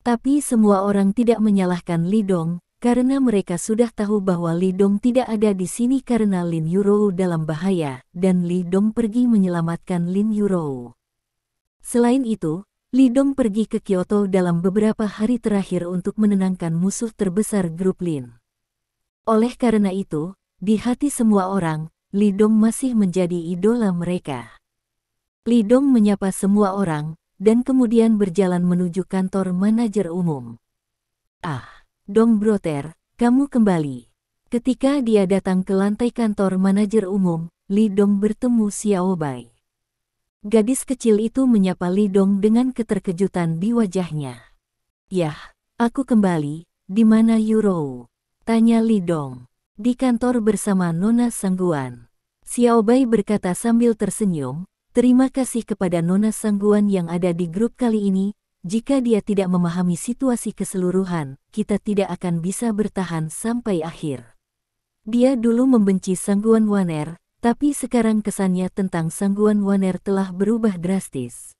Tapi semua orang tidak menyalahkan Li Dong, karena mereka sudah tahu bahwa Li Dong tidak ada di sini karena Lin Yurou dalam bahaya, dan Li Dong pergi menyelamatkan Lin Yurou. Selain itu, Li Dong pergi ke Kyoto dalam beberapa hari terakhir untuk menenangkan musuh terbesar grup Lin. Oleh karena itu, di hati semua orang, Li Dong masih menjadi idola mereka. Li Dong menyapa semua orang, dan kemudian berjalan menuju kantor manajer umum. Ah, Dong Brother, kamu kembali. Ketika dia datang ke lantai kantor manajer umum, Li Dong bertemu Xiao Bai. Gadis kecil itu menyapa Li Dong dengan keterkejutan di wajahnya. Yah, aku kembali, di mana Yurou? Tanya Li Dong. Di kantor bersama Nona Sangguan. Xiao Bai berkata sambil tersenyum, terima kasih kepada Nona Sangguan yang ada di grup kali ini, jika dia tidak memahami situasi keseluruhan, kita tidak akan bisa bertahan sampai akhir. Dia dulu membenci Sangguan Waner, tapi sekarang kesannya tentang Sangguan Waner telah berubah drastis.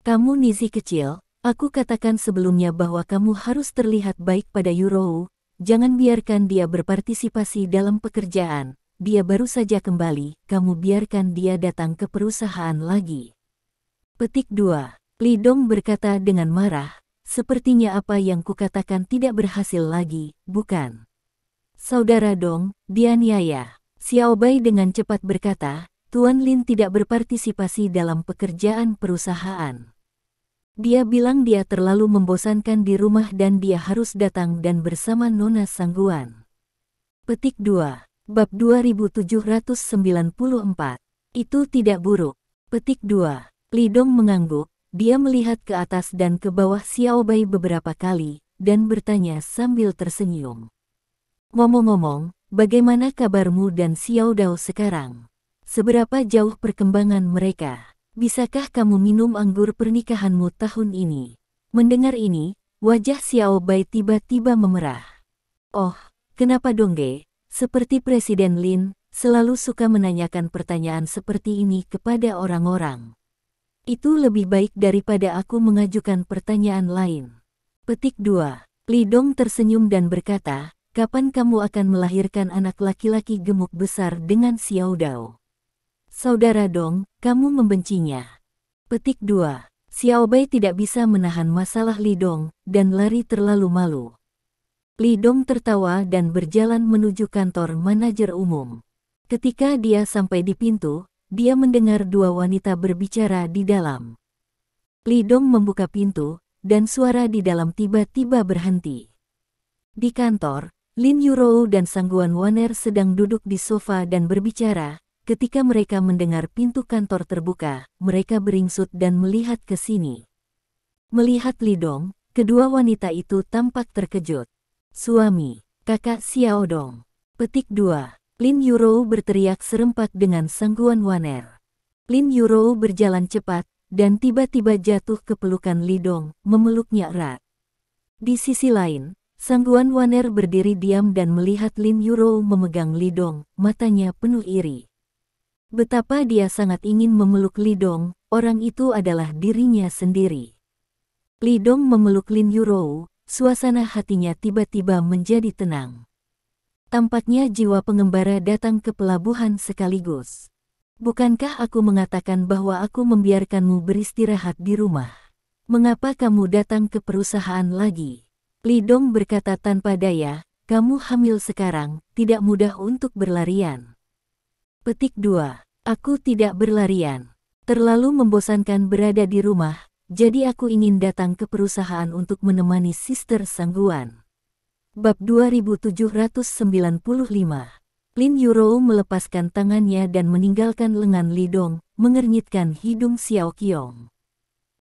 Kamu Nizi kecil, aku katakan sebelumnya bahwa kamu harus terlihat baik pada Yurou. Jangan biarkan dia berpartisipasi dalam pekerjaan, dia baru saja kembali, kamu biarkan dia datang ke perusahaan lagi. Petik 2. Li Dong berkata dengan marah, sepertinya apa yang kukatakan tidak berhasil lagi, bukan? Saudara Dong, dianiaya. Xiao Bai dengan cepat berkata, Tuan Lin tidak berpartisipasi dalam pekerjaan perusahaan. Dia bilang dia terlalu membosankan di rumah dan dia harus datang dan bersama Nona Sangguan. Petik 2. Bab 2794. Itu tidak buruk. Petik 2. Li Dong mengangguk, dia melihat ke atas dan ke bawah Xiao Bai beberapa kali, dan bertanya sambil tersenyum. Ngomong-ngomong, bagaimana kabarmu dan Xiao Dao sekarang? Seberapa jauh perkembangan mereka? Bisakah kamu minum anggur pernikahanmu tahun ini? Mendengar ini, wajah Xiao Bai tiba-tiba memerah. Oh, kenapa dong Ge? Seperti Presiden Lin, selalu suka menanyakan pertanyaan seperti ini kepada orang-orang. Itu lebih baik daripada aku mengajukan pertanyaan lain. Petik 2. Li Dong tersenyum dan berkata, kapan kamu akan melahirkan anak laki-laki gemuk besar dengan Xiao Dao? Saudara Dong, kamu membencinya. Petik 2. Xiao Bai tidak bisa menahan masalah Li Dong, dan lari terlalu malu. Li Dong tertawa dan berjalan menuju kantor manajer umum. Ketika dia sampai di pintu, dia mendengar dua wanita berbicara di dalam. Li Dong membuka pintu, dan suara di dalam tiba-tiba berhenti. Di kantor, Lin Yurou dan Sangguan Waner sedang duduk di sofa dan berbicara. Ketika mereka mendengar pintu kantor terbuka, mereka beringsut dan melihat ke sini. Melihat Li Dong, kedua wanita itu tampak terkejut. Suami, kakak Xiao Dong. Petik 2. Lin Yurou berteriak serempak dengan Sangguan Waner. Lin Yurou berjalan cepat, dan tiba-tiba jatuh ke pelukan Li Dong, memeluknya erat. Di sisi lain, Sangguan Waner berdiri diam dan melihat Lin Yurou memegang Li Dong, matanya penuh iri. Betapa dia sangat ingin memeluk Li Dong, orang itu adalah dirinya sendiri. Li Dong memeluk Lin Yurou, suasana hatinya tiba-tiba menjadi tenang. Tampaknya jiwa pengembara datang ke pelabuhan sekaligus. Bukankah aku mengatakan bahwa aku membiarkanmu beristirahat di rumah? Mengapa kamu datang ke perusahaan lagi? Li Dong berkata tanpa daya, kamu hamil sekarang, tidak mudah untuk berlarian. Petik 2. Aku tidak berlarian. Terlalu membosankan berada di rumah, jadi aku ingin datang ke perusahaan untuk menemani Sister Sangguan. Bab 2795. Lin Yurou melepaskan tangannya dan meninggalkan lengan Li Dong, mengernyitkan hidung Xiao Qiong.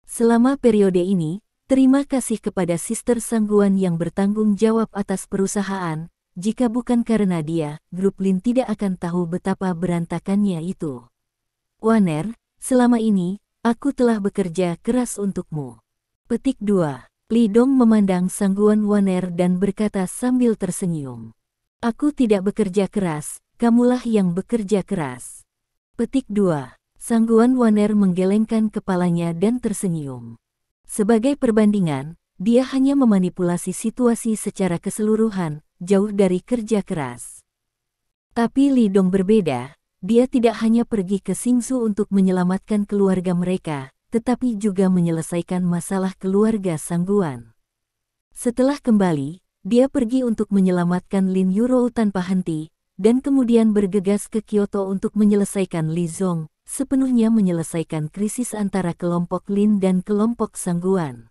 Selama periode ini, terima kasih kepada Sister Sangguan yang bertanggung jawab atas perusahaan. Jika bukan karena dia, grup Lin tidak akan tahu betapa berantakannya itu. Waner, selama ini, aku telah bekerja keras untukmu. Petik 2. Li Dong memandang Sangguan Waner dan berkata sambil tersenyum. Aku tidak bekerja keras, kamulah yang bekerja keras. Petik 2. Sangguan Waner menggelengkan kepalanya dan tersenyum. Sebagai perbandingan, dia hanya memanipulasi situasi secara keseluruhan, jauh dari kerja keras. Tapi Li Dong berbeda, dia tidak hanya pergi ke Xingsu untuk menyelamatkan keluarga mereka, tetapi juga menyelesaikan masalah keluarga Sangguan. Setelah kembali, dia pergi untuk menyelamatkan Lin Yurou tanpa henti, dan kemudian bergegas ke Kyoto untuk menyelesaikan Li Zong, sepenuhnya menyelesaikan krisis antara kelompok Lin dan kelompok Sangguan.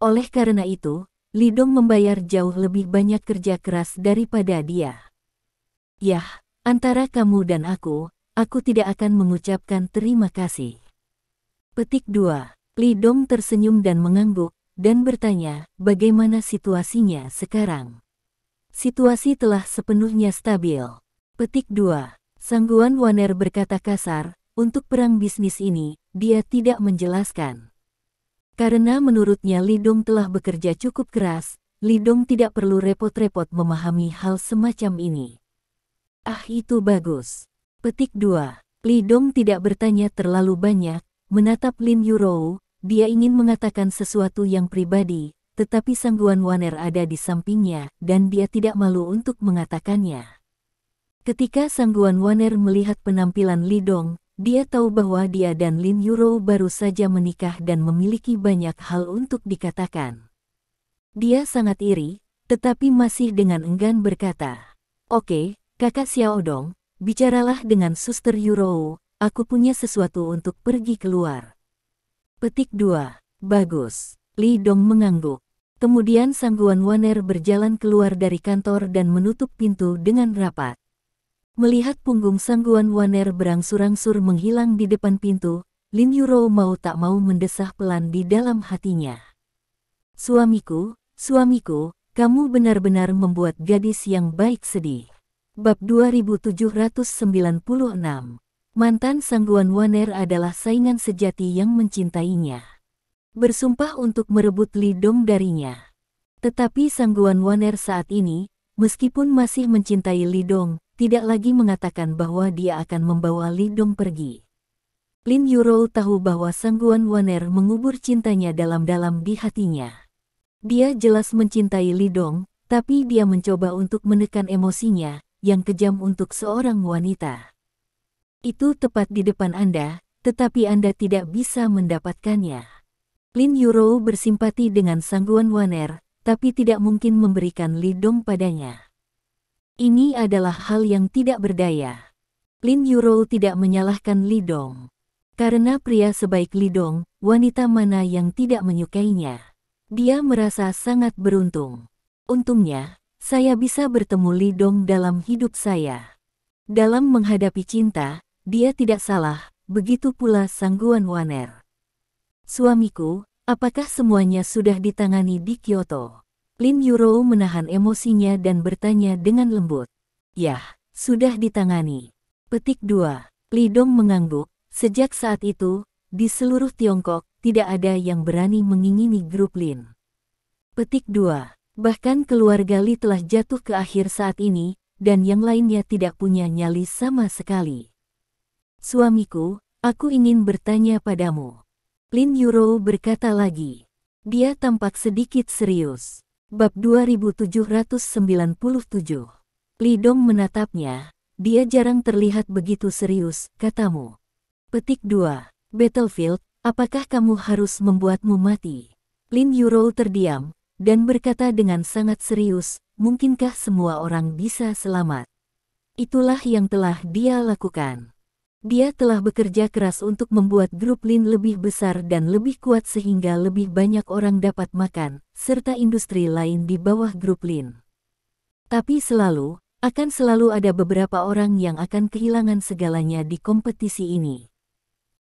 Oleh karena itu, Li Dong membayar jauh lebih banyak kerja keras daripada dia. Yah, antara kamu dan aku tidak akan mengucapkan terima kasih. Petik 2. Li Dong tersenyum dan mengangguk, dan bertanya, bagaimana situasinya sekarang? Situasi telah sepenuhnya stabil. Petik 2. Sangguan Waner berkata kasar, untuk perang bisnis ini, dia tidak menjelaskan. Karena menurutnya Li Dong telah bekerja cukup keras, Li Dong tidak perlu repot-repot memahami hal semacam ini. Ah, itu bagus. Petik 2. Li Dong tidak bertanya terlalu banyak, menatap Lin Yurou, dia ingin mengatakan sesuatu yang pribadi, tetapi Sangguan Waner ada di sampingnya, dan dia tidak malu untuk mengatakannya. Ketika Sangguan Waner melihat penampilan Li Dong, dia tahu bahwa dia dan Lin Yurou baru saja menikah dan memiliki banyak hal untuk dikatakan. Dia sangat iri, tetapi masih dengan enggan berkata, "Oke, kakak Xiao Dong, bicaralah dengan Suster Yurou, aku punya sesuatu untuk pergi keluar." Petik 2. Bagus. Li Dong mengangguk. Kemudian Sangguan Waner berjalan keluar dari kantor dan menutup pintu dengan rapat. Melihat punggung Sangguan Waner berangsur-angsur menghilang di depan pintu, Lin Yurou mau tak mau mendesah pelan di dalam hatinya. Suamiku, suamiku, kamu benar-benar membuat gadis yang baik sedih. Bab 2796. Mantan Sangguan Waner adalah saingan sejati yang mencintainya. Bersumpah untuk merebut Li Dong darinya. Tetapi Sangguan Waner saat ini, meskipun masih mencintai Li Dong, tidak lagi mengatakan bahwa dia akan membawa Li Dong pergi. Lin Yurou tahu bahwa Sangguan Waner mengubur cintanya dalam-dalam di hatinya. Dia jelas mencintai Li Dong, tapi dia mencoba untuk menekan emosinya, yang kejam untuk seorang wanita. Itu tepat di depan Anda, tetapi Anda tidak bisa mendapatkannya. Lin Yurou bersimpati dengan Sangguan Waner, tapi tidak mungkin memberikan Li Dong padanya. Ini adalah hal yang tidak berdaya. Lin Yurou tidak menyalahkan Li Dong. Karena pria sebaik Li Dong, wanita mana yang tidak menyukainya? Dia merasa sangat beruntung. Untungnya, saya bisa bertemu Li Dong dalam hidup saya. Dalam menghadapi cinta, dia tidak salah, begitu pula Sangguan Waner. Suamiku, apakah semuanya sudah ditangani di Kyoto? Lin Yurou menahan emosinya dan bertanya dengan lembut. Yah, sudah ditangani. Petik 2. Li Dong mengangguk. Sejak saat itu, di seluruh Tiongkok, tidak ada yang berani mengingini grup Lin. Petik 2. Bahkan keluarga Li telah jatuh ke akhir saat ini, dan yang lainnya tidak punya nyali sama sekali. Suamiku, aku ingin bertanya padamu. Lin Yurou berkata lagi. Dia tampak sedikit serius. Bab 2797. Li Dong menatapnya. Dia jarang terlihat begitu serius, katamu. Petik 2. Battlefield, apakah kamu harus membuatmu mati? Lin Yurou terdiam, dan berkata dengan sangat serius, mungkinkah semua orang bisa selamat? Itulah yang telah dia lakukan. Dia telah bekerja keras untuk membuat grup Lin lebih besar dan lebih kuat sehingga lebih banyak orang dapat makan, serta industri lain di bawah grup Lin. Tapi akan selalu ada beberapa orang yang akan kehilangan segalanya di kompetisi ini.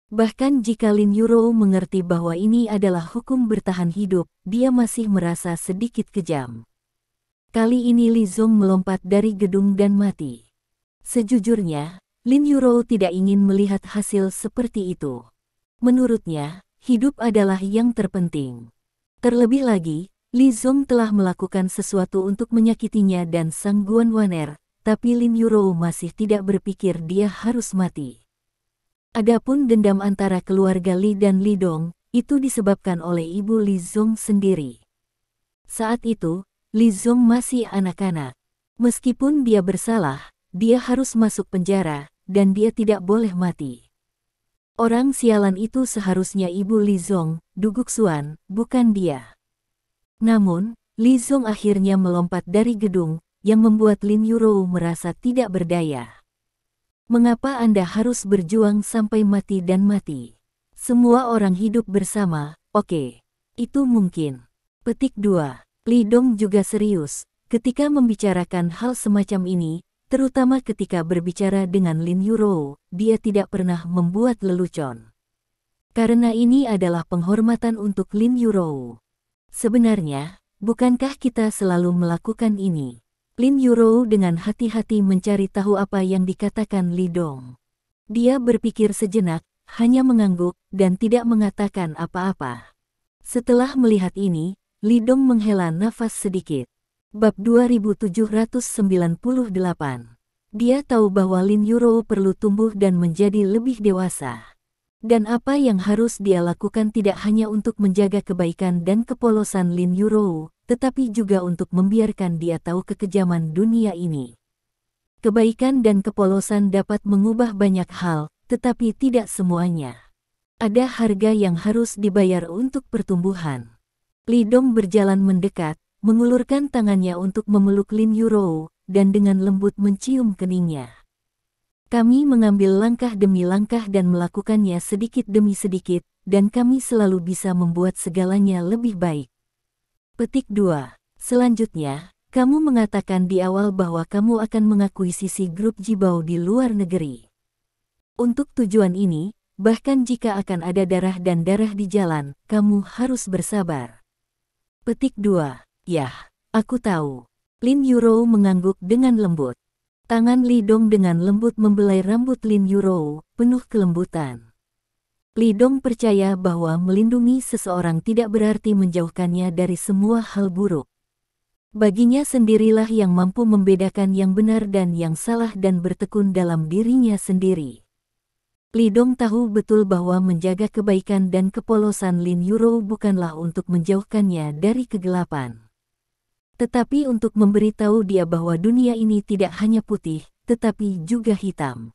Bahkan jika Lin Yurou mengerti bahwa ini adalah hukum bertahan hidup, dia masih merasa sedikit kejam. Kali ini Li Zong melompat dari gedung dan mati. Sejujurnya, Lin Yurou tidak ingin melihat hasil seperti itu. Menurutnya, hidup adalah yang terpenting. Terlebih lagi, Li Zong telah melakukan sesuatu untuk menyakitinya dan Sangguan Waner, tapi Lin Yurou masih tidak berpikir dia harus mati. Adapun dendam antara keluarga Li dan Li Dong, itu disebabkan oleh ibu Li Zong sendiri. Saat itu, Li Zong masih anak-anak. Meskipun dia bersalah, dia harus masuk penjara, dan dia tidak boleh mati. Orang sialan itu seharusnya ibu Li Zong, Du Guxuan, bukan dia. Namun, Li Zong akhirnya melompat dari gedung, yang membuat Lin Yurou merasa tidak berdaya. Mengapa Anda harus berjuang sampai mati dan mati? Semua orang hidup bersama, oke. Itu mungkin. Petik 2. Li Dong juga serius, ketika membicarakan hal semacam ini, terutama ketika berbicara dengan Lin Yurou, dia tidak pernah membuat lelucon. Karena ini adalah penghormatan untuk Lin Yurou. Sebenarnya, bukankah kita selalu melakukan ini? Lin Yurou dengan hati-hati mencari tahu apa yang dikatakan Li Dong. Dia berpikir sejenak, hanya mengangguk, dan tidak mengatakan apa-apa. Setelah melihat ini, Li Dong menghela nafas sedikit. Bab 2798. Dia tahu bahwa Lin Yurou perlu tumbuh dan menjadi lebih dewasa. Dan apa yang harus dia lakukan tidak hanya untuk menjaga kebaikan dan kepolosan Lin Yurou, tetapi juga untuk membiarkan dia tahu kekejaman dunia ini. Kebaikan dan kepolosan dapat mengubah banyak hal, tetapi tidak semuanya. Ada harga yang harus dibayar untuk pertumbuhan. Li Dong berjalan mendekat, mengulurkan tangannya untuk memeluk Lin Yurou, dan dengan lembut mencium keningnya. Kami mengambil langkah demi langkah dan melakukannya sedikit demi sedikit, dan kami selalu bisa membuat segalanya lebih baik. Petik 2. Selanjutnya, kamu mengatakan di awal bahwa kamu akan mengakuisisi grup Jibao di luar negeri. Untuk tujuan ini, bahkan jika akan ada darah dan darah di jalan, kamu harus bersabar. Petik 2. Yah, aku tahu. Lin Yurou mengangguk dengan lembut. Tangan Li Dong dengan lembut membelai rambut Lin Yurou, penuh kelembutan. Li Dong percaya bahwa melindungi seseorang tidak berarti menjauhkannya dari semua hal buruk. Baginya sendirilah yang mampu membedakan yang benar dan yang salah dan bertekun dalam dirinya sendiri. Li Dong tahu betul bahwa menjaga kebaikan dan kepolosan Lin Yurou bukanlah untuk menjauhkannya dari kegelapan, tetapi untuk memberitahu dia bahwa dunia ini tidak hanya putih, tetapi juga hitam.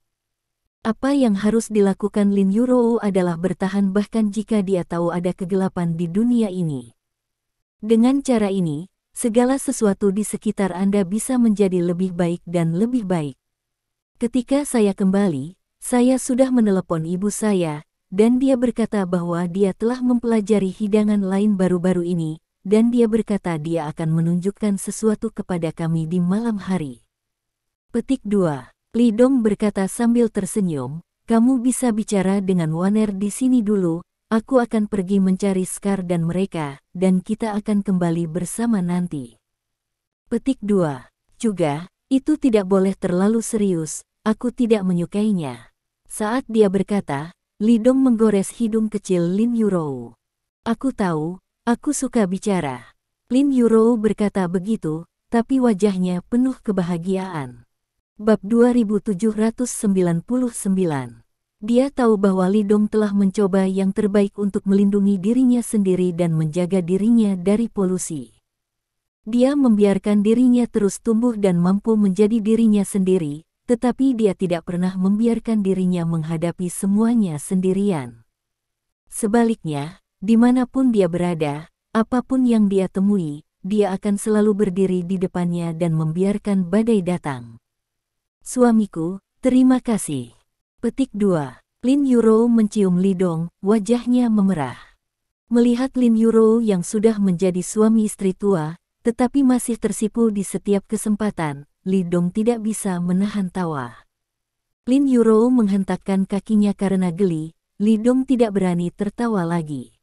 Apa yang harus dilakukan Lin Yurou adalah bertahan bahkan jika dia tahu ada kegelapan di dunia ini. Dengan cara ini, segala sesuatu di sekitar Anda bisa menjadi lebih baik dan lebih baik. Ketika saya kembali, saya sudah menelepon ibu saya, dan dia berkata bahwa dia telah mempelajari hidangan lain baru-baru ini, dan dia berkata dia akan menunjukkan sesuatu kepada kami di malam hari. Petik 2. Li Dong berkata sambil tersenyum, kamu bisa bicara dengan Waner di sini dulu, aku akan pergi mencari Scar dan mereka, dan kita akan kembali bersama nanti. Petik 2. Juga, itu tidak boleh terlalu serius, aku tidak menyukainya. Saat dia berkata, Li Dong menggores hidung kecil Lin Yurou. Aku tahu, aku suka bicara. Lin Yurou berkata begitu, tapi wajahnya penuh kebahagiaan. Bab 2799. Dia tahu bahwa Li Dong telah mencoba yang terbaik untuk melindungi dirinya sendiri dan menjaga dirinya dari polusi. Dia membiarkan dirinya terus tumbuh dan mampu menjadi dirinya sendiri, tetapi dia tidak pernah membiarkan dirinya menghadapi semuanya sendirian. Sebaliknya, dimanapun dia berada, apapun yang dia temui, dia akan selalu berdiri di depannya dan membiarkan badai datang. Suamiku, terima kasih. Petik 2. Lin Yurou mencium Li Dong, wajahnya memerah. Melihat Lin Yurou yang sudah menjadi suami istri tua, tetapi masih tersipu di setiap kesempatan, Li Dong tidak bisa menahan tawa. Lin Yurou menghentakkan kakinya karena geli, Li Dong tidak berani tertawa lagi.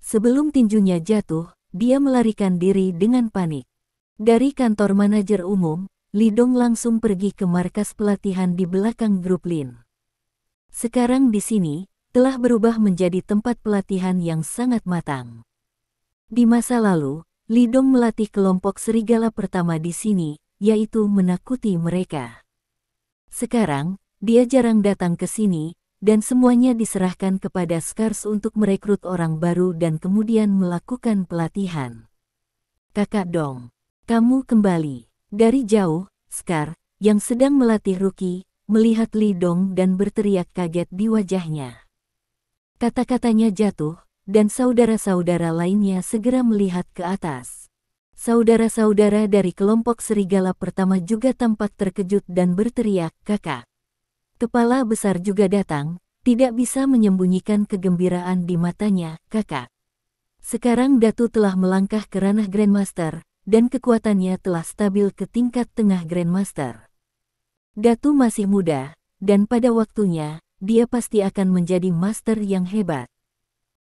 Sebelum tinjunya jatuh, dia melarikan diri dengan panik. Dari kantor manajer umum, Li Dong langsung pergi ke markas pelatihan di belakang grup Lin. Sekarang di sini, telah berubah menjadi tempat pelatihan yang sangat matang. Di masa lalu, Li Dong melatih kelompok serigala pertama di sini, yaitu menakuti mereka. Sekarang, dia jarang datang ke sini, dan semuanya diserahkan kepada Scars untuk merekrut orang baru dan kemudian melakukan pelatihan. Kakak Dong, kamu kembali. Dari jauh, Scar, yang sedang melatih Rookie, melihat Li Dong dan berteriak kaget di wajahnya. Kata-katanya jatuh, dan saudara-saudara lainnya segera melihat ke atas. Saudara-saudara dari kelompok serigala pertama juga tampak terkejut dan berteriak, kakak. Kepala besar juga datang, tidak bisa menyembunyikan kegembiraan di matanya, kakak. Sekarang Datu telah melangkah ke ranah Grandmaster, dan kekuatannya telah stabil ke tingkat tengah Grandmaster. Datu masih muda, dan pada waktunya, dia pasti akan menjadi master yang hebat.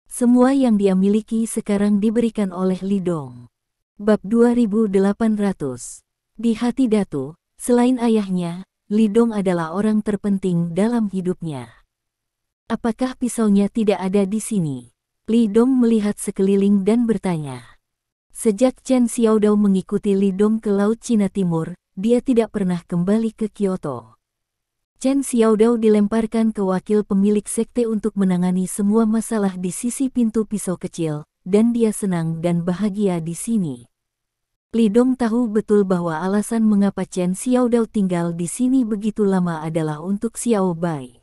Semua yang dia miliki sekarang diberikan oleh Li Dong. Bab 2800. Di hati Datu, selain ayahnya, Li Dong adalah orang terpenting dalam hidupnya. Apakah pisaunya tidak ada di sini? Li Dong melihat sekeliling dan bertanya. Sejak Chen Xiaodao mengikuti Li Dong ke Laut Cina Timur, dia tidak pernah kembali ke Kyoto. Chen Xiaodao dilemparkan ke wakil pemilik sekte untuk menangani semua masalah di sisi pintu pisau kecil, dan dia senang dan bahagia di sini. Li Dong tahu betul bahwa alasan mengapa Chen Xiaodao tinggal di sini begitu lama adalah untuk Xiao Bai.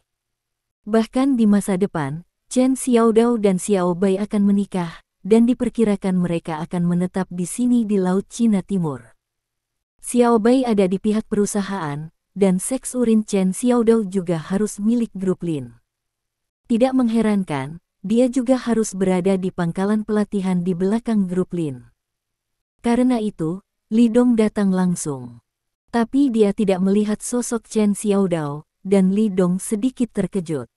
Bahkan di masa depan, Chen Xiaodao dan Xiao Bai akan menikah, dan diperkirakan mereka akan menetap di sini di Laut Cina Timur. Xiao Bai ada di pihak perusahaan, dan seks urin Chen Xiaodao juga harus milik grup Lin. Tidak mengherankan, dia juga harus berada di pangkalan pelatihan di belakang grup Lin. Karena itu, Li Dong datang langsung. Tapi dia tidak melihat sosok Chen Xiaodao, dan Li Dong sedikit terkejut.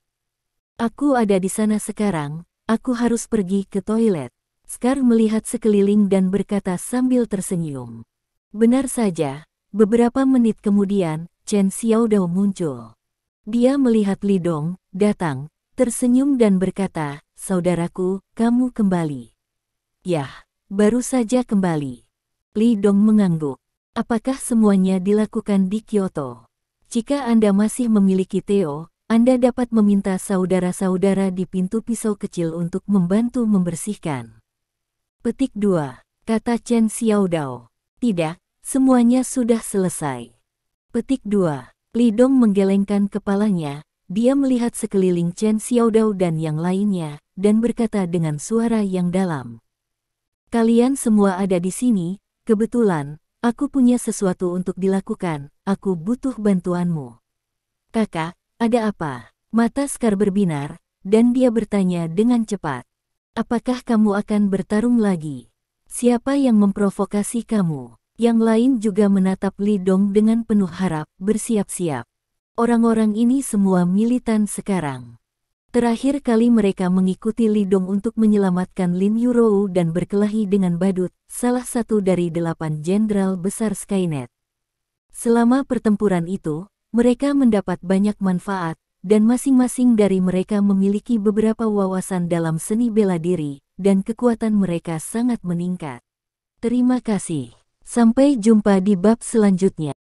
Aku ada di sana sekarang, aku harus pergi ke toilet. Scar melihat sekeliling dan berkata sambil tersenyum. Benar saja, beberapa menit kemudian, Chen Xiaodao muncul. Dia melihat Li Dong datang, tersenyum dan berkata, "Saudaraku, kamu kembali." "Yah, baru saja kembali." Li Dong mengangguk. "Apakah semuanya dilakukan di Kyoto? Jika Anda masih memiliki Theo, Anda dapat meminta saudara-saudara di pintu pisau kecil untuk membantu membersihkan." Petik 2. Kata Chen Xiaodao. "Tidak, semuanya sudah selesai." Petik 2. Li Dong menggelengkan kepalanya, dia melihat sekeliling Chen Xiaodao dan yang lainnya, dan berkata dengan suara yang dalam. "Kalian semua ada di sini, kebetulan, aku punya sesuatu untuk dilakukan, aku butuh bantuanmu." "Kakak, ada apa?" Mata Scar berbinar, dan dia bertanya dengan cepat. "Apakah kamu akan bertarung lagi? Siapa yang memprovokasi kamu?" Yang lain juga menatap Li Dong dengan penuh harap, bersiap-siap. Orang-orang ini semua militan sekarang. Terakhir kali mereka mengikuti Li Dong untuk menyelamatkan Lin Yurou dan berkelahi dengan Badut, salah satu dari 8 jenderal besar Skynet. Selama pertempuran itu, mereka mendapat banyak manfaat, dan masing-masing dari mereka memiliki beberapa wawasan dalam seni bela diri, dan kekuatan mereka sangat meningkat. Terima kasih. Sampai jumpa di bab selanjutnya.